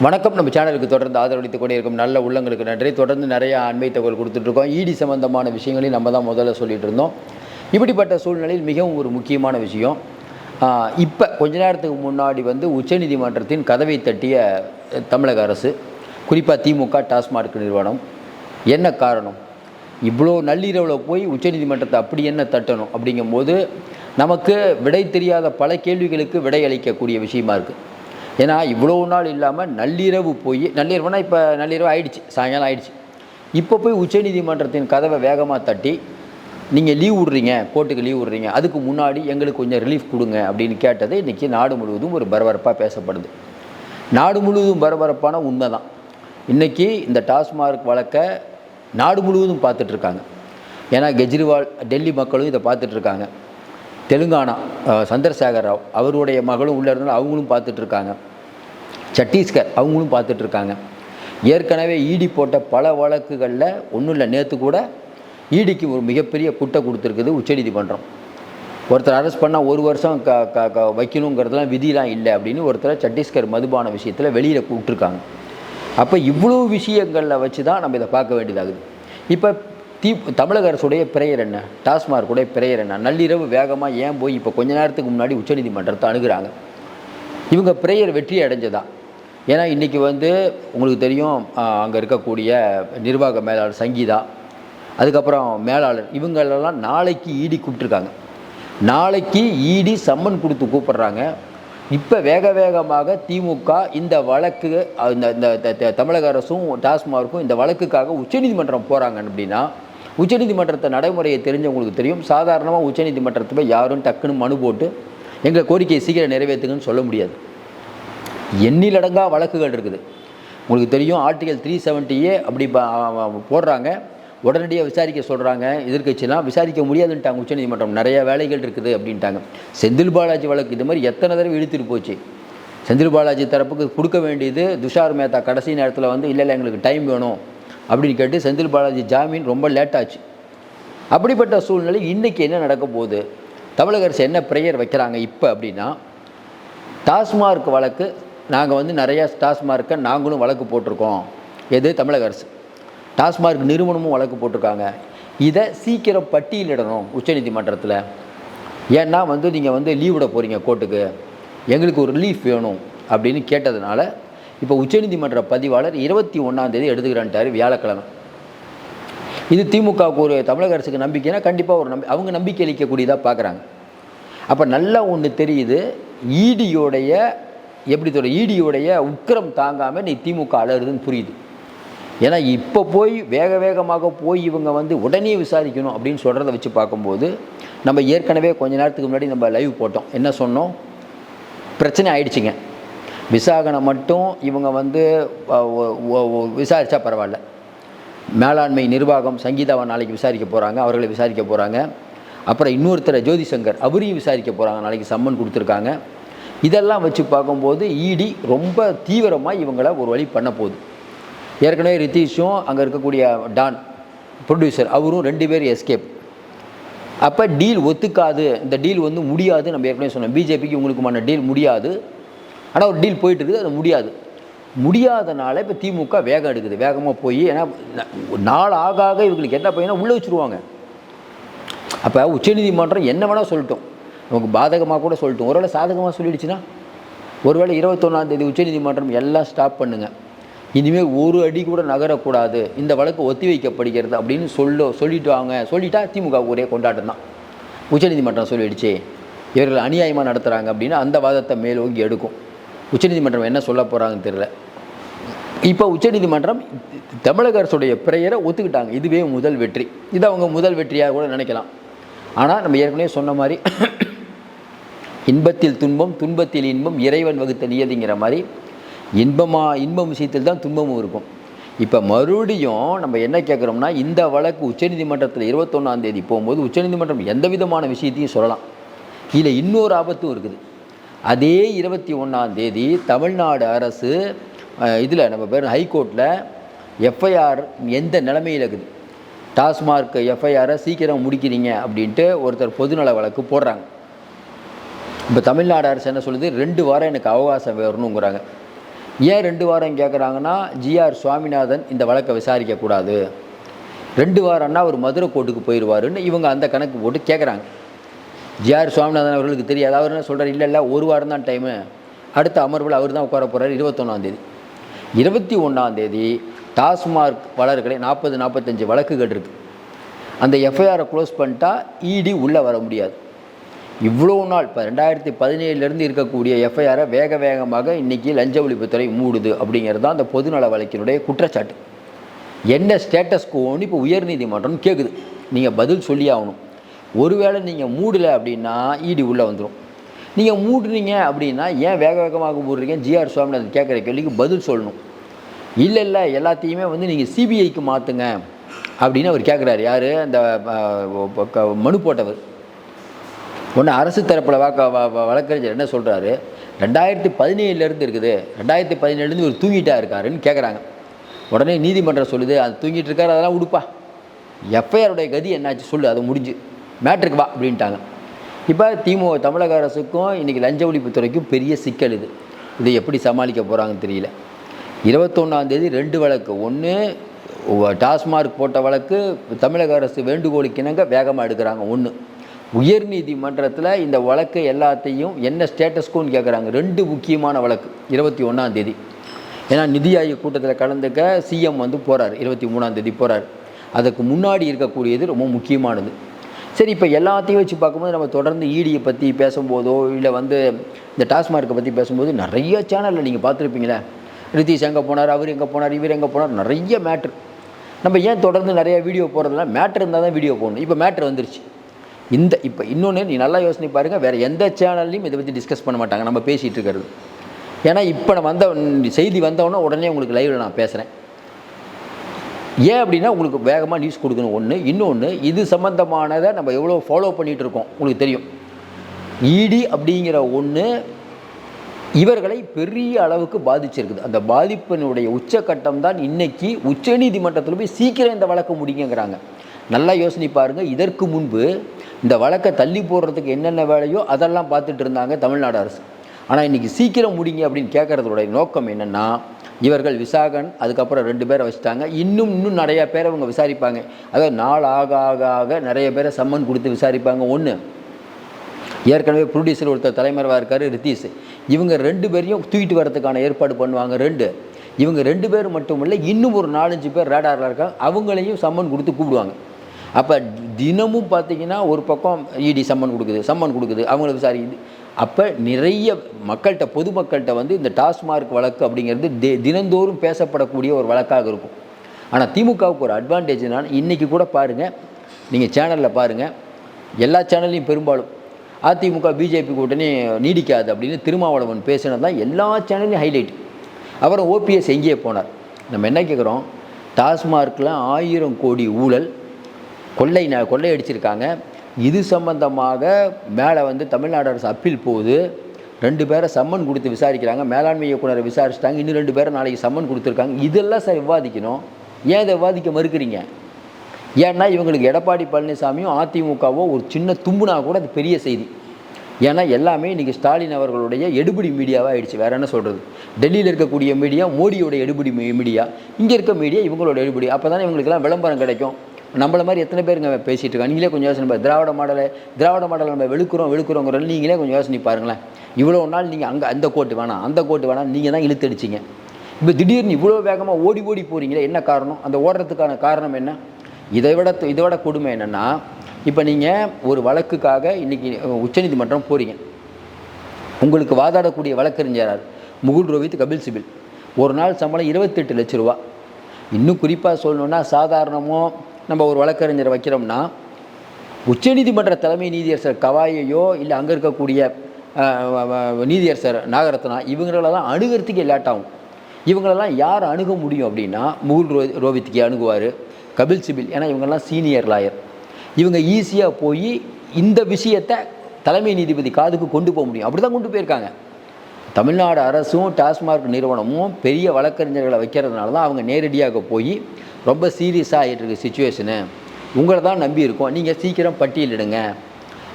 வணக்கம். நம்ம சேனலுக்கு தொடர்ந்து ஆதரவளித்துக் கொண்டே இருக்கும் நல்ல உள்ளங்களுக்கு நன்றி. தொடர்ந்து நிறைய அண்மை தகவல் கொடுத்துட்ருக்கோம். இடி சம்பந்தமான விஷயங்களையும் நம்ம தான் முதல்ல சொல்லிகிட்டு இருந்தோம். இப்படிப்பட்ட சூழ்நிலையில் மிகவும் ஒரு முக்கியமான விஷயம், இப்போ கொஞ்ச நேரத்துக்கு முன்னாடி உச்சநீதிமன்றத்தின் கதவை தட்டிய தமிழக அரசு, குறிப்பாக திமுக டாஸ்மார்க் நிறுவனம். என்ன காரணம்? இவ்வளோ நள்ளிரவில் போய் உச்சநீதிமன்றத்தை அப்படி என்ன தட்டணும் அப்படிங்கும்போது நமக்கு விடை தெரியாத பல கேள்விகளுக்கு விடை அளிக்கக்கூடிய விஷயமா இருக்குது. ஏன்னா இவ்வளோ நாள் இல்லாமல் நள்ளிரவு போய், நள்ளிரவுனா இப்போ நள்ளிரவு ஆயிடுச்சு, சாயங்காலம் ஆயிடுச்சு, இப்போ போய் உச்சநீதிமன்றத்தின் கதவை வேகமாக தட்டி நீங்கள் லீவ் விட்றீங்க, கோர்ட்டுக்கு லீவ் விட்றீங்க, அதுக்கு முன்னாடி எங்களுக்கு கொஞ்சம் ரிலீஃப் கொடுங்க அப்படின்னு கேட்டது இன்றைக்கி நாடு முழுவதும் ஒரு பரபரப்பாக பேசப்படுது. நாடு முழுவதும் பரபரப்பான உண்மை தான். இன்றைக்கி இந்த டாஸ்மார்க் வழக்கை நாடு முழுவதும் பார்த்துட்ருக்காங்க. ஏன்னா கெஜ்ரிவால், டெல்லி மக்களும் இதை பார்த்துட்ருக்காங்க. தெலுங்கானா சந்திரசேகர் ராவ் அவருடைய மகளும் உள்ளே இருந்தாலும் அவங்களும் பார்த்துட்ருக்காங்க. சத்தீஸ்கர் அவங்களும் பார்த்துட்ருக்காங்க. ஏற்கனவே ஈடி போட்ட பல வழக்குகளில் ஒன்றும் இல்லை, நேற்று கூட ஈடிக்கு ஒரு மிகப்பெரிய குட்டை கொடுத்துருக்குது உச்சநீதிமன்றம். ஒருத்தர் அரெஸ்ட் பண்ணால் 1 வருஷம் வைக்கணுங்கிறதுலாம் விதிலாம் இல்லை அப்படின்னு ஒருத்தரை சத்தீஸ்கர் மதுபான விஷயத்தில் வெளியில் கூப்பிட்ருக்காங்க. அப்போ இவ்வளோ விஷயங்களில் வச்சு தான் நம்ம இதை பார்க்க வேண்டியதாகுது. இப்போ தமிழக அரசுடைய பிரேயர் என்ன, டாஸ்மார்க்குடைய பிரேயர் என்ன? நள்ளிரவு வேகமாக ஏன் போய் இப்போ கொஞ்ச நேரத்துக்கு முன்னாடி உச்சநீதிமன்றத்தை அணுகுறாங்க? இவங்க பிரேயர் வெற்றி அடைஞ்சதா? ஏன்னா இன்றைக்கி உங்களுக்கு தெரியும், அங்கே இருக்கக்கூடிய நிர்வாக மேலாளர் சங்கீதா, அதுக்கப்புறம் மேலாளர், இவங்களெல்லாம் நாளைக்கு ஈடி கூப்பிட்ருக்காங்க. நாளைக்கு ஈடி சம்மன் கொடுத்து கூப்பிட்றாங்க. இப்போ வேக வேகமாக திமுக இந்த வழக்கு, இந்த தமிழக அரசும் டாஸ்மார்க்கும் இந்த வழக்குக்காக உச்சநீதிமன்றம் போகிறாங்க. அப்படின்னா உச்சநீதிமன்றத்தை நடைமுறையை தெரிஞ்சவங்களுக்கு தெரியும், சாதாரணமாக உச்சநீதிமன்றத்தை போய் யாரும் டக்குன்னு மனு போட்டு எங்கள் கோரிக்கையை சீக்கிரம் நிறைவேற்றுங்கன்னு சொல்ல முடியாது. எண்ணிலடங்கா வழக்குகள் இருக்குது. உங்களுக்கு தெரியும், ஆர்டிகல் 370 அப்படி போடுறாங்க, உடனடியாக விசாரிக்க சொல்கிறாங்க. எதிர்க்கட்சிலாம் விசாரிக்க முடியாதுன்ட்டாங்க உச்சநீதிமன்றம், நிறைய வேலைகள் இருக்குது அப்படின்ட்டாங்க. செந்தில் பாலாஜி வழக்கு இது மாதிரி எத்தனை தடவை இழுத்துட்டு போச்சு. செந்தில் பாலாஜி தரப்புக்கு கொடுக்க வேண்டியது துஷார் மேத்தா கடைசி நேரத்தில் இல்லை எங்களுக்கு டைம் வேணும் அப்படின்னு கேட்டு செந்தில் பாலாஜி ஜாமீன் ரொம்ப லேட்டாச்சு. அப்படிப்பட்ட சூழ்நிலை இன்றைக்கி என்ன நடக்க போகுது? தமிழக அரசு என்ன ப்ரேயர் வைக்கிறாங்க இப்போ அப்படின்னா, டாஸ்மார்க் வழக்கு நாங்கள் நிறையா டாஸ்மார்க்கை நாங்களும் வழக்கு போட்டிருக்கோம். எது? தமிழக அரசு. டாஸ்மார்க் நிறுவனமும் வழக்கு போட்டிருக்காங்க. இதை சீக்கிரம் பட்டியலிடணும் உச்சநீதிமன்றத்தில். ஏன்னா நீங்கள் லீவ் விட போகிறீங்க கோர்ட்டுக்கு, எங்களுக்கு ஒரு ரிலீஃப் வேணும் அப்படின்னு கேட்டதுனால இப்போ உச்சநீதிமன்ற பதிவாளர் 21ஆம் தேதி எடுத்துக்கிறான்ட்டார், வியாழக்கிழமை. இது திமுகவுக்கு ஒரு, தமிழக அரசுக்கு நம்பிக்கைனா கண்டிப்பாக ஒரு அவங்க நம்பிக்கை அளிக்கக்கூடியதாக பார்க்குறாங்க. அப்போ நல்லா ஒன்று தெரியுது, ஈடியோடைய ஈடியோடைய உக்கிரம் தாங்காமல் நீ திமுக அலறுதுன்னு புரியுது. ஏன்னா இப்போ போய் வேக வேகமாக போய் இவங்க உடனே விசாரிக்கணும் அப்படின்னு சொல்கிறத வச்சு பார்க்கும்போது, நம்ம ஏற்கனவே கொஞ்ச நேரத்துக்கு முன்னாடி நம்ம லைவ் போட்டோம். என்ன சொன்னோம்? பிரச்சனை ஆயிடுச்சுங்க, விசாகனை மட்டும் இவங்க விசாரித்தா பரவாயில்ல. மேலாண்மை நிர்வாகம் சங்கீதாவை நாளைக்கு விசாரிக்க போகிறாங்க, அவர்களை விசாரிக்க போகிறாங்க. அப்புறம் இன்னொருத்தரை ஜோதிசங்கர், அவரையும் விசாரிக்க போகிறாங்க, நாளைக்கு சம்மன் கொடுத்துருக்காங்க. இதெல்லாம் வச்சு பார்க்கும்போது ஈடி ரொம்ப தீவிரமாக இவங்களை ஒரு வழி பண்ண போகுது. ஏற்கனவே ரித்தீஷும் அங்கே இருக்கக்கூடிய டான் ப்ரொடியூசர் அவரும் 2 பேர் எஸ்கேப். அப்போ டீல் ஒத்துக்காது, இந்த டீல் முடியாது. நம்ம ஏற்கனவே சொன்னோம், பிஜேபிக்கு உங்களுக்குமான டீல் முடியாது. ஆனால் ஒரு டீல் போயிட்டு இருக்குது, அது முடியாதனால இப்போ திமுக வேகம் எடுக்குது, வேகமாக போய். ஏன்னா நாள் ஆக ஆக இவங்களுக்கு என்ன பையனா உள்ளே வச்சுருவாங்க. அப்போ உச்சநீதிமன்றம் என்ன வேணால் சொல்லட்டும், நமக்கு பாதகமாக கூட சொல்லட்டும். ஒருவேளை சாதகமாக சொல்லிடுச்சுன்னா, ஒருவேளை 21ஆம் தேதி உச்சநீதிமன்றம் எல்லாம் ஸ்டாப் பண்ணுங்கள், இனிமேல் ஒரு அடி கூட நகரக்கூடாது, இந்த வழக்கு ஒத்தி வைக்கப்படுகிறது அப்படின்னு சொல்லிட்டா திமுக ஒரே கொண்டாட்டம் தான். உச்சநீதிமன்றம் சொல்லிடுச்சு, இவர்கள் அநியாயமாக நடத்துகிறாங்க அப்படின்னு அந்த வாதத்தை மேலோங்கி எடுக்கும். உச்சநீதிமன்றம் என்ன சொல்ல போகிறாங்கன்னு தெரியல. இப்போ உச்சநீதிமன்றம் தமிழக அரசுடைய பிரேயரை ஒத்துக்கிட்டாங்க. இதுவே முதல் வெற்றி. இது அவங்க முதல் வெற்றியாக கூட நினைக்கலாம். ஆனால் நம்ம ஏற்கனவே சொன்ன மாதிரி இன்பத்தில் துன்பம், துன்பத்தில் இன்பம், இறைவன் வகுத்த நியதிங்கிற மாதிரி இன்பம் விஷயத்தில் தான் துன்பமும் இருக்கும். இப்போ மறுபடியும் நம்ம என்ன கேட்குறோம்னா, இந்த வழக்கு உச்சநீதிமன்றத்தில் 21ஆம் தேதி போகும்போது உச்சநீதிமன்றம் எந்த விதமான விஷயத்தையும் சொல்லலாம். இதில் இன்னொரு ஆபத்தும் இருக்குது. அதே 21ஆம் தேதி தமிழ்நாடு அரசு இதில் நம்ம பேர் ஹைகோர்ட்டில் எஃப்ஐஆர் எந்த நிலைமையில் இருக்குது, டாஸ்மார்க் எஃப்ஐஆரை சீக்கிரம் முடிக்கிறீங்க அப்படின்ட்டு ஒருத்தர் பொதுநல வழக்கு போடுறாங்க. இப்போ தமிழ்நாடு அரசு என்ன சொல்லுது, 2 வாரம் எனக்கு அவகாசம் வேணுங்கிறாங்க. ஏன் 2 வாரம் கேட்குறாங்கன்னா, ஜிஆர் சுவாமிநாதன் இந்த வழக்கை விசாரிக்கக்கூடாது, 2 வாரம்னா அவர் மதுரை கோர்ட்டுக்கு போயிடுவாருன்னு இவங்க அந்த கணக்கு போட்டு கேட்குறாங்க. ஜிஆர் சுவாமிநாதன் அவர்களுக்கு தெரியாது. அவர் என்ன சொல்கிறார், இல்லை 1 வாரம் தான் டைமு, அடுத்த அமர்வில் அவர் தான் உட்கார போகிறார். 21ஆம் தேதி 21ஆம் தேதி டாஸ்மார்க் வழக்குகளை 40-45 வழக்குகள் இருக்குது. அந்த எஃப்ஐஆரை க்ளோஸ் பண்ணிட்டா இடி உள்ளே வர முடியாது. இவ்வளோ நாள் இப்போ 2017 இருக்கக்கூடிய எஃப்ஐஆரை வேகமாக இன்றைக்கி லஞ்ச ஒழிப்புத்துறை மூடுது அப்படிங்கிறது தான் அந்த பொதுநல வழக்கினுடைய குற்றச்சாட்டு. என்ன ஸ்டேட்டஸ் கோன்னு இப்போ உயர்நீதிமன்றம் கேட்குது, நீங்கள் பதில் சொல்லி ஆகணும். ஒருவேளை நீங்கள் மூடலை அப்படின்னா இடி உள்ளே வந்துடும். நீங்கள் மூடுறீங்க அப்படின்னா ஏன் வேகமாக மூடுறீங்க, ஜிஆர் சுவாமிநாதன் கேட்குற கேள்விக்கு பதில் சொல்லணும். இல்லை எல்லாத்தையுமே நீங்கள் சிபிஐக்கு மாற்றுங்க அப்படின்னு அவர் கேட்குறாரு. யார், அந்த மனு போட்டவர். ஒன்று அரசு தரப்பில் வழக்கறிஞர் என்ன சொல்கிறாரு, 2017 இருக்குது, 2017 இவர் தூங்கிட்டா இருக்காருன்னு கேட்குறாங்க. உடனே நீதிமன்றம் சொல்லுது, அது தூங்கிட்டு இருக்காரு, அதெல்லாம் உடுப்பா, எஃப்ஐஆருடைய கதி என்னாச்சு சொல்லு, அது முடிஞ்சு மேட்ருக்கு வா அப்படின்ட்டாங்க. இப்போ தமிழக அரசுக்கும் இன்றைக்கி லஞ்ச ஒழிப்புத்துறைக்கும் பெரிய சிக்கல் இது. இதை எப்படி சமாளிக்க போகிறாங்கன்னு தெரியல. 21ஆம் தேதி 2 வழக்கு, ஒன்று டாஸ்மார்க் போட்ட வழக்கு தமிழக அரசு வேண்டுகோளுக்கு இணங்க வேகமாக எடுக்கிறாங்க. ஒன்று உயர் நீதிமன்றத்தில் இந்த வழக்கு எல்லாத்தையும் என்ன ஸ்டேட்டஸ்கோன்னு கேட்குறாங்க. 2 முக்கியமான வழக்கு 21ஆம் தேதி. ஏன்னா நிதி ஆயோக் கூட்டத்தில் கலந்துக்க சிஎம் போகிறார், 23ஆம் தேதி போகிறார். அதுக்கு முன்னாடி இருக்கக்கூடியது ரொம்ப முக்கியமானது. சரி, இப்போ எல்லாத்தையும் வச்சு பார்க்கும்போது நம்ம தொடர்ந்து இடியை பற்றி பேசும்போதோ இல்லை இந்த டாஸ்மார்க்கை பற்றி பேசும்போது நிறைய சேனலில் நீங்கள் பார்த்துருப்பீங்களே, ரித்தீஷ் எங்கே போனார், அவர் எங்கே போனார், இவர் எங்கே போனார், நிறைய மேட்ரு. நம்ம ஏன் தொடர்ந்து நிறையா வீடியோ போடுறதுனா மேட்ரு இருந்தால் தான் வீடியோ போடணும். இப்போ மேட்ரு வந்துருச்சு. இப்போ இன்னொன்று நீ நல்லா யோசனை பாருங்கள், வேறு எந்த சேனல்லையும் இதை பற்றி டிஸ்கஸ் பண்ண மாட்டாங்க நம்ம பேசிகிட்டு இருக்கிறது. ஏன்னா இப்போ நான் செய்தி வந்தவொடனே உடனே உங்களுக்கு லைவில் நான் பேசுகிறேன். ஏன் அப்படின்னா உங்களுக்கு வேகமாக நியூஸ் கொடுக்கணும் ஒன்று. இன்னொன்று, இது சம்மந்தமானதை நம்ம எவ்வளோ ஃபாலோ பண்ணிகிட்டு இருக்கோம் உங்களுக்கு தெரியும். இடி அப்படிங்கிற ஒன்று இவர்களை பெரிய அளவுக்கு பாதிச்சிருக்குது. அந்த பாதிப்பினுடைய உச்சக்கட்டம் தான் இன்றைக்கி உச்சநீதிமன்றத்தில் போய் சீக்கிரம் இந்த வழக்கு முடிங்கிறாங்க. நல்லா யோசனை பாருங்கள், இதற்கு முன்பு இந்த வழக்கை தள்ளி போடுறதுக்கு என்னென்ன வேலையோ அதெல்லாம் பார்த்துட்டு இருந்தாங்க தமிழ்நாடு அரசு. ஆனால் இன்றைக்கி சீக்கிரம் முடிங்க அப்படின்னு கேட்குறதுடைய நோக்கம் என்னென்னா, இவர்கள் விசாகன் அதுக்கப்புறம் 2 பேரை வச்சுட்டாங்க. இன்னும் நிறையா பேரை அவங்க விசாரிப்பாங்க. அதாவது நாள் ஆக நிறைய பேரை சம்மன் கொடுத்து விசாரிப்பாங்க. ஒன்று, ஏற்கனவே ப்ரொடியூசர் ஒருத்தர் தலைமறைவாக இருக்கார் ரித்தீஷ், இவங்க 2 பேரையும் தூக்கிட்டு வரதுக்கான ஏற்பாடு பண்ணுவாங்க. 2 இவங்க 2 பேர் மட்டும் இல்லை, இன்னும் ஒரு 4-5 பேர் ரேடாரில் இருக்காங்க, அவங்களையும் சம்மன் கொடுத்து கூப்பிடுவாங்க. அப்போ தினமும் பார்த்திங்கன்னா ஒரு பக்கம் இடி சம்மன் கொடுக்குது அவங்கள விசாரிக்குது. அப்போ நிறைய மக்கள்கிட்ட பொதுமக்கள்கிட்ட இந்த டாஸ்மார்க் வழக்கு அப்படிங்கிறது தினந்தோறும் பேசப்படக்கூடிய ஒரு வழக்காக இருக்கும். ஆனால் திமுகவுக்கு ஒரு அட்வான்டேஜ் என்னன்னா, இன்றைக்கி கூட பாருங்கள், நீங்கள் சேனலில் பாருங்கள், எல்லா சேனல்லையும் பெரும்பாலும் அதிமுக பிஜேபி கூட்டணி நீடிக்காது அப்படின்னு திருமாவளவன் பேசினது தான் எல்லா சேனல்லையும் ஹைலைட். அப்புறம் ஓபிஎஸ் எங்கேயே போனார். நம்ம என்ன கேட்குறோம், டாஸ்மார்க்கில் 1000 கோடி ஊழல் கொள்ளை அடிச்சிருக்காங்க. இது சம்பந்தமாக மேலே தமிழ்நாடு அரசு அப்பீல் போகுது. 2 பேரை சம்மன் கொடுத்து விசாரிக்கிறாங்க. மேலாண்மை இயக்குனரை விசாரிச்சிட்டாங்க. இன்னும் 2 பேரை நாளைக்கு சம்மன் கொடுத்துருக்காங்க. இதெல்லாம் சார் விவாதிக்கணும். ஏன் இதை விவாதிக்க மறுக்கிறீங்க? ஏன்னா இவங்களுக்கு எடப்பாடி பழனிசாமியும் அதிமுகவோ ஒரு சின்ன தும்புனா கூட அது பெரிய செய்தி. ஏன்னா எல்லாமே இன்றைக்கி ஸ்டாலின் அவர்களுடைய எடுபிடி மீடியாவாக ஆயிடுச்சு. வேறு என்ன சொல்கிறது, டெல்லியில் இருக்கக்கூடிய மீடியா மோடியோட எடுபிடி மீடியா, இங்கே இருக்க மீடியா இவங்களோட எடுபிடி. அப்போ தானே இவங்களுக்கெல்லாம் விளம்பரம் கிடைக்கும். நம்மளை மாதிரி எத்தனை பேருங்க பேசிகிட்டு இருக்காங்க. நீங்களே கொஞ்சம் யோசனை திராவிட மாடலை நம்ம வெளுக்குறோங்கிற நீங்களே கொஞ்சம் யோசனை பாருங்களேன். இவ்வளோ நாள் நீங்கள் அந்த கோட்டு வேணாம் அந்த கோட்டு வேணாம் நீங்கள் தான் இழுத்தடிச்சிங்க. இப்போ திடீர்னு இவ்வளோ வேகமாக ஓடி போகிறீங்களே, என்ன காரணம்? அந்த ஓடுறதுக்கான காரணம் என்ன? இதை விட கொடுமை என்னென்னா, இப்போ நீங்கள் ஒரு வழக்குக்காக இன்றைக்கி உச்சநீதிமன்றம் போகிறீங்க. உங்களுக்கு வாதாடக்கூடிய வழக்கறிஞர் முகுல் ரோஹித், கபில் சிபில். ஒரு நாள் சம்பளம் 28 லட்ச ரூபா. இன்னும் குறிப்பாக சொல்லணுன்னா, சாதாரணமாக நம்ம ஒரு வழக்கறிஞரை வைக்கிறோம்னா, உச்சநீதிமன்ற தலைமை நீதியரசர் கவாயையோ இல்லை அங்கே இருக்கக்கூடிய நீதியரசர் நாகரத்னா இவங்களெல்லாம் அணுகிறதுக்கே லேட் ஆகும். இவங்களெல்லாம் யார் அணுக முடியும் அப்படின்னா, முகுல் ரோஹித்துக்கு அணுகுவார், கபில் சிபில். ஏன்னா இவங்கெல்லாம் சீனியர் லாயர். இவங்க ஈஸியாக போய் இந்த விஷயத்தை தலைமை நீதிபதி காதுக்கு கொண்டு போக முடியும். அப்படி தான் கொண்டு போயிருக்காங்க. தமிழ்நாடு அரசும் டாஸ்மார்க் நிறுவனமும் பெரிய வழக்கறிஞர்களை வைக்கிறதுனால தான் அவங்க நேரடியாக போய் ரொம்ப சீரியஸாக ஆகிட்டு இருக்கு சிச்சுவேஷனு, உங்களை தான் நம்பி இருக்கோம், நீங்கள் சீக்கிரம் பட்டியலிடுங்க,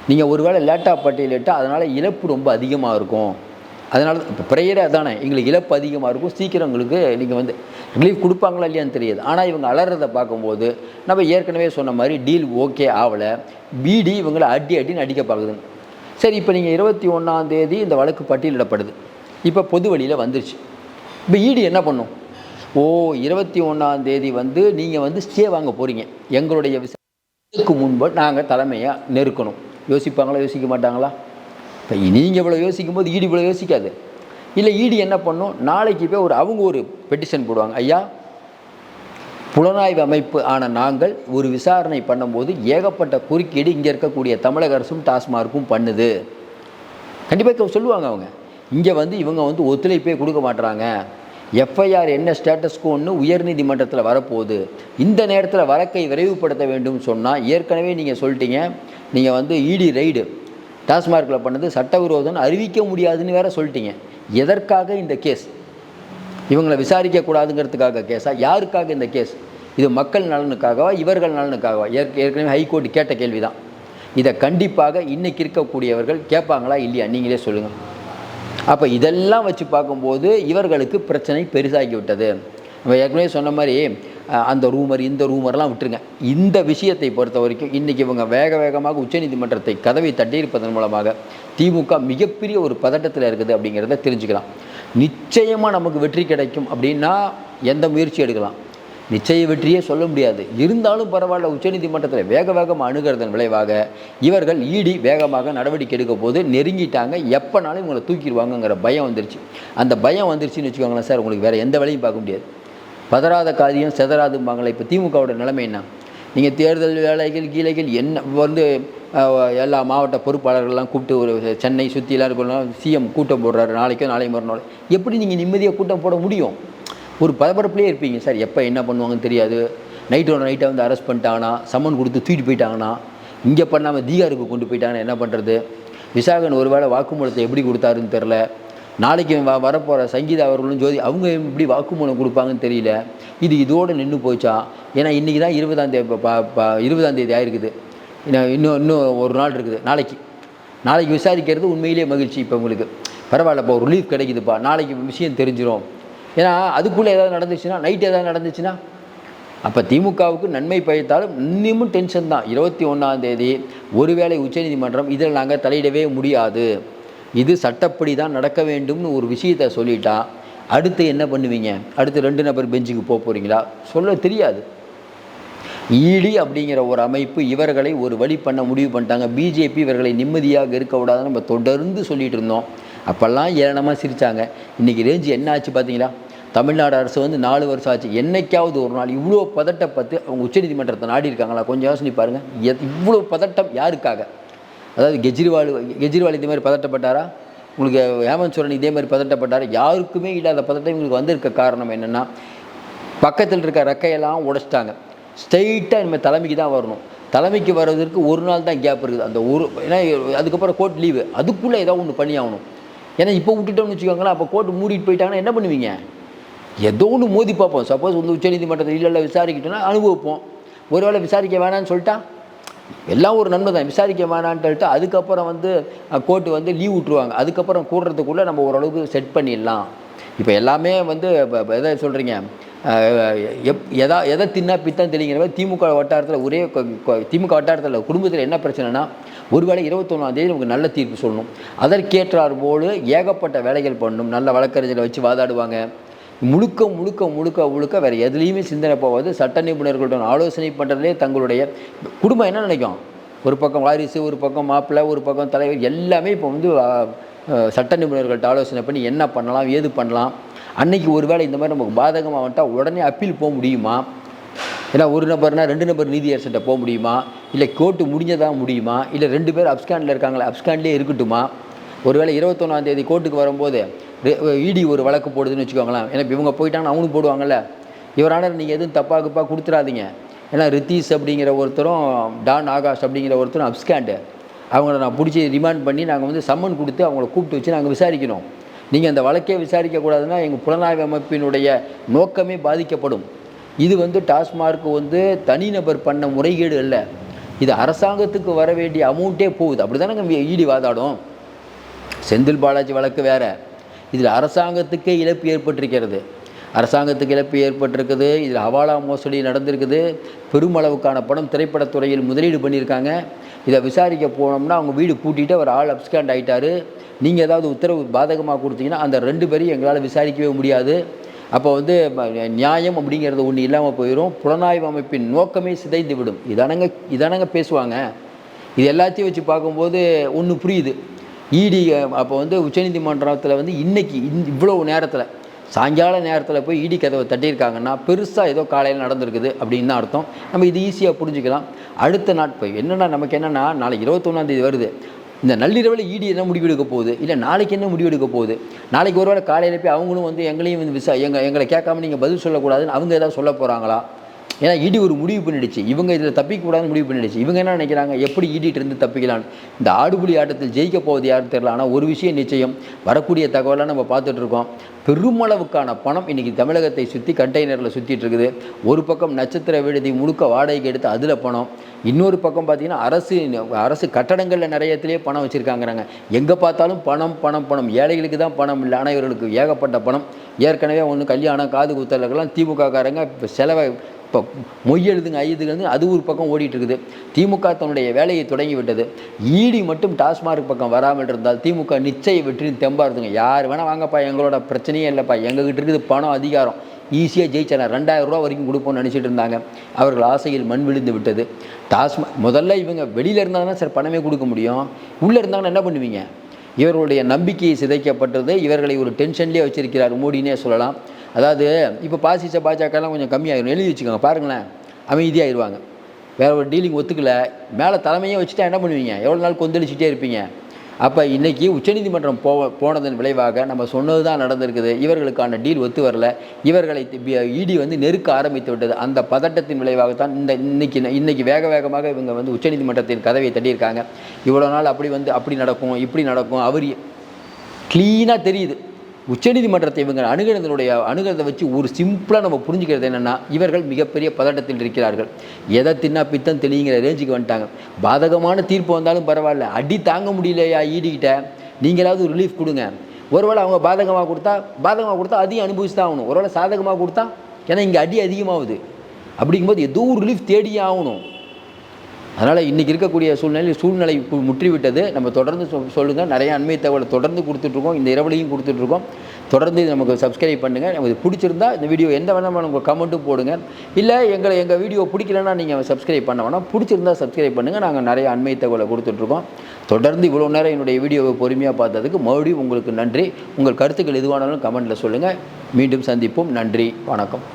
நீங்கள் ஒருவேளை லேட்டாக பட்டியலிட்டால் அதனால் இழப்பு ரொம்ப அதிகமாக இருக்கும் அதனால இப்போ ப்ரேயரே அதானே, எங்களுக்கு இழப்பு அதிகமாக இருக்கும், சீக்கிரம் உங்களுக்கு நீங்கள் வந்து ரிலீஃப் கொடுப்பாங்களா இல்லையான்னு தெரியாது. ஆனால் இவங்க அலறதை பார்க்கும்போது நம்ம ஏற்கனவே சொன்ன மாதிரி டீல் ஓகே ஆகலை, பிடி இவங்களை அடின்னு அடிக்க பார்க்குதுங்க. சரி, இப்போ நீங்கள் 21ஆம் தேதி இந்த வழக்கு பட்டியலிடப்படுது, இப்போ பொது வழியில் வந்துருச்சு. இப்போ இடி என்ன பண்ணும்? 21ஆம் தேதி வந்து நீங்கள் வந்து ஸ்டே வாங்க போகிறீங்க, எங்களுடைய விசாரணைக்கு முன்பு நாங்கள் தலைமையை நெருக்கணும். யோசிப்பாங்களா யோசிக்க மாட்டாங்களா? இப்போ நீங்கள் இவ்வளோ யோசிக்கும் போது இடி இவ்வளோ யோசிக்காது. இல்லை, இடி என்ன பண்ணும்? நாளைக்கு போய் அவங்க ஒரு பெட்டிஷன் போடுவாங்க, ஐயா புலனாய்வு அமைப்பு ஆன நாங்கள் ஒரு விசாரணை பண்ணும்போது ஏகப்பட்ட குறுக்கீடு இங்கே இருக்கக்கூடிய தமிழக அரசும் டாஸ்மார்க்கும் பண்ணுது. கண்டிப்பாக சொல்லுவாங்க அவங்க. இங்கே வந்து இவங்க வந்து ஒத்துழைப்பே கொடுக்க மாட்டுறாங்க, எஃப்ஐஆர் என்ன ஸ்டேட்டஸ்கோன்னு உயர்நீதிமன்றத்தில் வரப்போகுது, இந்த நேரத்தில் வழக்கை விரைவுபடுத்த வேண்டும் சொன்னால் ஏற்கனவே நீங்கள் சொல்லிட்டீங்க, நீங்கள் வந்து இடி ரைடு டாஸ்மார்க்கில் பண்ணது சட்டவிரோதம்னு அறிவிக்க முடியாதுன்னு வேற சொல்லிட்டீங்க. எதற்காக இந்த கேஸ்? இவங்களை விசாரிக்கக்கூடாதுங்கிறதுக்காக கேஸா? யாருக்காக இந்த கேஸ்? இது மக்கள் நலனுக்காகவா இவர்கள் நலனுக்காகவா? ஏற்கனவே ஹைகோர்ட் கேட்ட கேள்வி தான். இதை கண்டிப்பாக இன்றைக்கி இருக்கக்கூடியவர்கள் கேட்பாங்களா இல்லையா? நீங்களே சொல்லுங்கள். அப்போ இதெல்லாம் வச்சு பார்க்கும்போது இவர்களுக்கு பிரச்சனை பெருசாகி விட்டது. நம்ம ஏற்கனவே சொன்ன மாதிரி அந்த ரூமர் இந்த ரூமர்லாம் விட்டுருங்க. இந்த விஷயத்தை பொறுத்த வரைக்கும் இன்றைக்கி இவங்க வேகமாக உச்சநீதிமன்றத்தை கதவை தட்டியிருப்பதன் மூலமாக திமுக மிகப்பெரிய ஒரு பதட்டத்தில் இருக்குது அப்படிங்கிறத தெரிஞ்சுக்கலாம். நிச்சயமாக நமக்கு வெற்றி கிடைக்கும் அப்படின்னா எந்த முயற்சி எடுக்கலாம், நிச்சய வெற்றியே சொல்ல முடியாது. இருந்தாலும் பரவாயில்ல, உச்சநீதிமன்றத்தில் வேகமாக அணுகிறதன் விளைவாக இவர்கள் இடி வேகமாக நடவடிக்கை எடுக்க போது நெருங்கிட்டாங்க. எப்போனாலும் இவங்களை தூக்கிடுவாங்கங்கிற பயம் வந்துருச்சு. அந்த பயம் வந்துருச்சுன்னு வச்சுக்கோங்களேன் சார், உங்களுக்கு வேறு எந்த வேலையும் பார்க்க முடியாது. பதறாத காரியம் செதறாதும்பாங்களே. இப்போ திமுகவோட நிலைமை என்ன? நீங்கள் தேர்தல் வேலைகள் கீழைகள் என்ன வந்து எல்லா மாவட்ட பொறுப்பாளர்கள்லாம் கூப்பிட்டு ஒரு சென்னை சுற்றிலாம் இருக்கணும், சிஎம் கூட்டம் போடுறாரு, நாளைக்கோ நாளை மறுநாள். எப்படி நீங்கள் நிம்மதியாக கூட்டம் போட முடியும்? ஒரு பரபரப்புலேயே இருப்பீங்க சார். எப்போ என்ன பண்ணுவாங்கன்னு தெரியாது. நைட்டை வந்து அரெஸ்ட் பண்ணிட்டாங்கன்னா, சம்மன் கொடுத்து தூக்கிட்டு போயிட்டாங்கன்னா, இங்கே பண்ணாமல் தீகாருக்கு கொண்டு போயிட்டாங்கன்னா என்ன பண்ணுறது? விசாகன் ஒரு வேளை வாக்குமூலத்தை எப்படி கொடுத்தாருன்னு தெரில. நாளைக்கு வரப்போகிற சங்கீதா அவர்களும் ஜோதி அவங்க எப்படி வாக்குமூலம் கொடுப்பாங்கன்னு தெரியல. இதோடு நின்று போச்சா? ஏன்னா இன்றைக்கி தான் 20ஆம் தேதி ஆயிருக்குது. இன்னும் ஒரு நாள் இருக்குது. நாளைக்கு விசாரிக்கிறது உண்மையிலேயே மகிழ்ச்சி. இப்போ உங்களுக்கு பரவாயில்லப்பா, ஒரு ரிலீஃப் கிடைக்குதுப்பா, நாளைக்கு விஷயம் தெரிஞ்சிடும். ஏன்னா அதுக்குள்ளே ஏதாவது நடந்துச்சுன்னா, நைட்டு ஏதாவது நடந்துச்சுன்னா, அப்போ திமுகவுக்கு நன்மை பயத்தாலும் இன்னமும் டென்ஷன் தான். 21ஆம் தேதி ஒருவேளை உச்சநீதிமன்றம் இதில் நாங்கள் தலையிடவே முடியாது, இது சட்டப்படி தான் நடக்க வேண்டும்னு ஒரு விஷயத்தை சொல்லிட்டா அடுத்து என்ன பண்ணுவீங்க? அடுத்து 2 நபர் பெஞ்சுக்கு போகிறீங்களா? சொல்ல தெரியாது. இடி அப்படிங்கிற ஒரு அமைப்பு இவர்களை ஒரு வழி பண்ண முடிவு பண்ணிட்டாங்க. பிஜேபி இவர்களை நிம்மதியாக இருக்க விடாதுன்னு நம்ம தொடர்ந்து சொல்லிகிட்டு இருந்தோம். அப்போல்லாம் ஏளனமாக சிரித்தாங்க. இன்றைக்கி ரேஞ்சு என்ன ஆச்சு பார்த்தீங்களா? தமிழ்நாடு அரசு வந்து 4 வருஷம் ஆச்சு. என்னைக்காவது ஒரு நாள் இவ்வளோ பதட்டப்பட்டு அவங்க உச்சநீதிமன்றத்தை நாடி இருக்காங்களா? கொஞ்சம் யோசனை பாருங்கள். இவ்வளோ பதட்டம் யாருக்காக? அதாவது கெஜ்ரிவால் இதே மாதிரி பதட்டப்பட்டாரா? உங்களுக்கு ஹேமந்த் சோரன் இதே மாதிரி பதட்டப்பட்டாரா? யாருக்குமே இல்லாத பதட்டம் இவங்களுக்கு வந்திருக்க காரணம் என்னென்னா, பக்கத்தில் இருக்க ரெக்கையெல்லாம் உடைச்சிட்டாங்க. ஸ்ட்ரெயிட்டாக இனிமேல் தலைமைக்கு தான் வரணும். தலைமைக்கு வர்றதுக்கு ஒரு நாள் தான் கேப் இருக்குது. அந்த ஏன்னா அதுக்கப்புறம் கோர்ட் லீவு, அதுக்குள்ளே ஏதாவது ஒன்று பண்ணி ஆகணும். ஏன்னா இப்போ விட்டுட்டோம்னு வச்சுக்கோங்களேன், அப்போ கோர்ட்டு மூடிட்டு போயிட்டாங்கன்னா என்ன பண்ணுவீங்க? ஏதோ ஒன்று மோதி பார்ப்போம். சப்போஸ் வந்து உச்சநீதிமன்றத்தில் இல்லை விசாரிக்கிட்டோன்னா அனுபவிப்போம். ஒருவேளை விசாரிக்க வேணான்னு சொல்லிட்டா எல்லாம் ஒரு நன்மை தான். விசாரிக்க வேணான்னு சொல்லிட்டு அதுக்கப்புறம் வந்து கோர்ட்டு வந்து லீவ் விட்ருவாங்க. அதுக்கப்புறம் கூடுறதுக்குள்ளே நம்ம ஓரளவுக்கு செட் பண்ணிடலாம். இப்போ எல்லாமே வந்து எதை சொல்கிறீங்க, எதை தின்னா பித்தான் தெளிங்கிற திமுக வட்டாரத்தில் திமுக வட்டாரத்தில் குடும்பத்தில் என்ன பிரச்சனைனா, ஒருவேளை 21ஆம் தேதி நமக்கு நல்ல தீர்ப்பு சொல்லணும், அதற்கேற்றார் போல் ஏகப்பட்ட வேலைகள் பண்ணணும். நல்ல வழக்கறிஞரை வச்சு வாதாடுவாங்க. முழுக்க முழுக்க முழுக்க முழுக்க வேறு எதுலேயுமே சிந்தனை போகாது. சட்ட நிபுணர்களுடன் ஆலோசனை பண்ணுறதுலே தங்களுடைய குடும்பம் என்ன நினைக்கும்? ஒரு பக்கம் வாரிசு, ஒரு பக்கம் மாப்பிள்ளை, ஒரு பக்கம் தலைவர், எல்லாமே இப்போ வந்து சட்ட நிபுணர்கள்ட்ட ஆலோசனை பண்ணி என்ன பண்ணலாம், ஏது பண்ணலாம். அன்றைக்கி ஒரு வேளை இந்த மாதிரி நமக்கு பாதகமாக வந்துட்டால் உடனே அப்பீல் போக முடியுமா? ஏன்னா ஒரு நபர்னா 2 நபர் நீதியரசர்கிட்ட போக முடியுமா? இல்லை கோர்ட்டு முடிஞ்சதாக முடியுமா? இல்லை 2 பேர் அப்ஸ்காண்டில் இருக்காங்களே, அப்ஸ்காண்ட்லேயே இருக்கட்டுமா? ஒருவேளை 21ஆம் தேதி கோர்ட்டுக்கு வரும்போது இடி ஒரு வழக்கு போடுதுன்னு வச்சுக்கோங்களேன். ஏன்னா இவங்க போயிட்டாங்கன்னா அவனும் போடுவாங்கள்ல. இவரான நீங்கள் எதுவும் தப்பாக கொடுத்துடாதீங்க. ஏன்னா ரித்தீஷ் அப்படிங்கிற ஒருத்தரும் டான் ஆகாஷ் அப்படிங்கிற ஒருத்தரும் அப்ஸ்காண்டு. அவங்கள நான் பிடிச்சி ரிமாண்ட் பண்ணி நாங்கள் வந்து சம்மன் கொடுத்து அவங்கள கூப்பிட்டு வச்சு நாங்கள் விசாரிக்கணும். நீங்கள் அந்த வழக்கே விசாரிக்கக்கூடாதுன்னா எங்கள் புலனாய்வு அமைப்பினுடைய நோக்கமே பாதிக்கப்படும். இது வந்து டாஸ்மார்க் வந்து தனிநபர் பண்ண முறைகேடு அல்ல, இது அரசாங்கத்துக்கு வர வேண்டிய அமௌண்ட்டே போகுது. அப்படி தானே இடி வாதாடும். செந்தில் பாலாஜி வழக்கு வேறு, இதில் அரசாங்கத்துக்கே இழப்பு ஏற்பட்டிருக்கிறது. அரசாங்கத்துக்கு இழப்பு ஏற்பட்டிருக்குது. இதில் ஹவாலா மோசடி நடந்திருக்குது. பெருமளவுக்கான பணம் திரைப்படத்துறையில் முதலீடு பண்ணியிருக்காங்க. இதை விசாரிக்க போனோம்னா அவங்க வீடு பூட்டிட்டு அவர் ஆள் அப்ஸ்காண்ட் ஆகிட்டார். நீங்கள் ஏதாவது உத்தரவு பாதகமாக கொடுத்தீங்கன்னா அந்த 2 பேரையும் எங்களால் விசாரிக்கவே முடியாது. அப்போ வந்து நியாயம் அப்படிங்கிறது ஒன்று இல்லாமல் போயிடும். புலனாய்வு அமைப்பின் நோக்கமே சிதைந்து விடும். இதானங்க பேசுவாங்க. இது எல்லாத்தையும் வச்சு பார்க்கும்போது ஒன்று புரியுது. இடி அப்போ வந்து உச்சநீதிமன்றத்தில் வந்து இன்றைக்கி இவ்வளோ நேரத்தில் சாயங்கால நேரத்தில் போய் இடி கதவை தட்டியிருக்காங்கன்னா பெருசாக ஏதோ காலையில் நடந்திருக்குது அப்படின்னு தான் அர்த்தம். நம்ம இது ஈஸியாக புரிஞ்சுக்கலாம். அடுத்த நாட்கள் என்னென்னா நமக்கு என்னென்னா நாளைக்கு 21ஆம் தேதி வருது. இந்த நள்ளிரவில் இடி என்ன முடிவெடுக்க போகுது, இல்லை நாளைக்கு என்ன முடிவெடுக்க போகுது, நாளைக்கு ஒருவேளை காலையில் போய் அவங்களும் வந்து எங்களையும் வந்து எங்களை கேட்காம நீங்கள் பதில் சொல்லக்கூடாதுன்னு அவங்க ஏதாவது சொல்ல போகிறாங்களா? ஏன்னா இடி ஒரு முடிவு பண்ணிடுச்சு. இவங்க இதில் தப்பிக்கக்கூடாதுன்னு முடிவு பண்ணிடுச்சு. இவங்க என்ன நினைக்கிறாங்க, எப்படி இடிட்டிருந்து தப்பிக்கலான்னு. இந்த ஆடுபுலி ஆட்டத்தில் ஜெயிக்க போவது யாருன்னு தெரியல. ஆனால் ஒரு விஷயம் நிச்சயம், வரக்கூடிய தகவலாக நம்ம பார்த்துட்ருக்கோம். பெருமளவுக்கான பணம் இன்றைக்கி தமிழகத்தை சுற்றி கண்டெய்னரில் சுற்றிட்டு இருக்குது. ஒரு பக்கம் நட்சத்திர விடுதி முழுக்க வாடகைக்கு எடுத்து அதில் பணம், இன்னொரு பக்கம் பார்த்திங்கன்னா அரசு கட்டடங்களில் நிறையத்திலே பணம் வச்சுருக்காங்கிறாங்க. எங்கே பார்த்தாலும் பணம் பணம் பணம். ஏழைகளுக்கு தான் பணம் இல்லை, ஆனால் இவர்களுக்கு ஏகப்பட்ட பணம். ஏற்கனவே ஒன்று கல்யாணம் காது குத்தலுக்கெல்லாம் திமுககாரங்க இப்போ செலவை இப்போ மொய் எழுதுங்க ஐதுங்க அது ஒரு பக்கம் ஓடிட்டுருக்குது. திமுக தன்னுடைய வேலையை தொடங்கி விட்டது. ஈடி மட்டும் டாஸ்மார்க் பக்கம் வராமல் இருந்தால் திமுக நிச்சய வெற்றின்னு தெம்பா இருந்துங்க. யார் வேணால் வாங்கப்பா, எங்களோட பிரச்சனையே இல்லைப்பா, எங்ககிட்ட இருக்குது பணம் அதிகாரம், ஈஸியாக ஜெயிச்சாங்க, 2000 ரூபா வரைக்கும் கொடுப்போம்னு நினச்சிட்டு இருந்தாங்க. அவர்கள் ஆசையில் மண் விழுந்து விட்டது. முதல்ல இவங்க வெளியில் இருந்தாங்கன்னா சார் பணமே கொடுக்க முடியும். உள்ளே இருந்தாங்கன்னா என்ன பண்ணுவீங்க? இவர்களுடைய நம்பிக்கையை சிதைக்கப்பட்டது. இவர்களை ஒரு டென்ஷன்லேயே வச்சிருக்கிறார் மோடினே சொல்லலாம். அதாவது இப்போ பாஜகலாம் கொஞ்சம் கம்மியாகிடும், எழுதி வச்சுக்கோங்க. பாருங்களேன், அமைதியாகிடுவாங்க. வேறு ஒரு டீலிங் ஒத்துக்கலை, மேலே தலைமையே வச்சுட்டா என்ன பண்ணுவீங்க? எவ்வளோ நாள் கொந்தளிச்சிட்டே இருப்பீங்க? அப்போ இன்றைக்கி உச்சநீதிமன்றம் போனதன் விளைவாக நம்ம சொன்னது தான் நடந்திருக்குது. இவர்களுக்கான டீல் ஒத்து வரல. இவர்களை இடி வந்து நெருக்க ஆரம்பித்து விட்டது. அந்த பதட்டத்தின் விளைவாகத்தான் இன்னைக்கு வேக வேகமாக இவங்க வந்து உச்சநீதிமன்றத்தின் கதவை தட்டியிருக்காங்க. இவ்வளோ நாள் அப்படி நடக்கும் இப்படி நடக்கும் அவர் க்ளீனாக தெரியுது. உச்சநீதிமன்றத்தை இவங்க அணுகிறதை வச்சு ஒரு சிம்பிளாக நம்ம புரிஞ்சுக்கிறது என்னென்னா, இவர்கள் மிகப்பெரிய பதட்டத்தில் இருக்கிறார்கள். எதை தின்னா பித்தம் தெளிங்கிற ரேஞ்சுக்கு வந்துட்டாங்க. பாதகமான தீர்ப்பு வந்தாலும் பரவாயில்ல, அடி தாங்க முடியலையா ஈடிக்கிட்ட, நீங்களாவது ஒரு ரிலீஃப் கொடுங்க. ஒருவேளை அவங்க பாதகமாக கொடுத்தா அதையும் அனுபவிச்சு தான் ஆகணும். ஒருவேளை சாதகமாக கொடுத்தா, ஏன்னா இங்கே அடி அதிகமாகுது. அப்படிங்கும்போது ஏதோ ஒரு ரிலீஃப் தேடியே ஆகணும். அதனால் இன்றைக்கி இருக்கக்கூடிய சூழ்நிலை முற்றிவிட்டது. நம்ம தொடர்ந்து சொல்லுங்கள். நிறைய அண்மை தகவலை தொடர்ந்து கொடுத்துட்ருக்கோம். இந்த இரவுலையும் கொடுத்துட்ருக்கோம். தொடர்ந்து நமக்கு சப்ஸ்கிரைப் பண்ணுங்கள். நமக்கு பிடிச்சிருந்தா இந்த வீடியோ எந்த வேணாலும் உங்கள் கமெண்ட்டும் போடுங்க. இல்லை எங்கள் வீடியோ பிடிக்கலன்னா நீங்கள் சப்ஸ்கிரைப் பண்ண வேணாம், பிடிச்சிருந்தா சப்ஸ்கிரைப் பண்ணுங்கள். நாங்கள் நிறைய அண்மை தகவலை கொடுத்துட்ருக்கோம். தொடர்ந்து இவ்வளோ நேரம் என்னுடைய வீடியோவை பொறுமையாக பார்த்ததுக்கு மறுபடியும் உங்களுக்கு நன்றி. உங்கள் கருத்துக்கள் எதுவானாலும் கமெண்ட்டில் சொல்லுங்கள். மீண்டும் சந்திப்போம். நன்றி, வணக்கம்.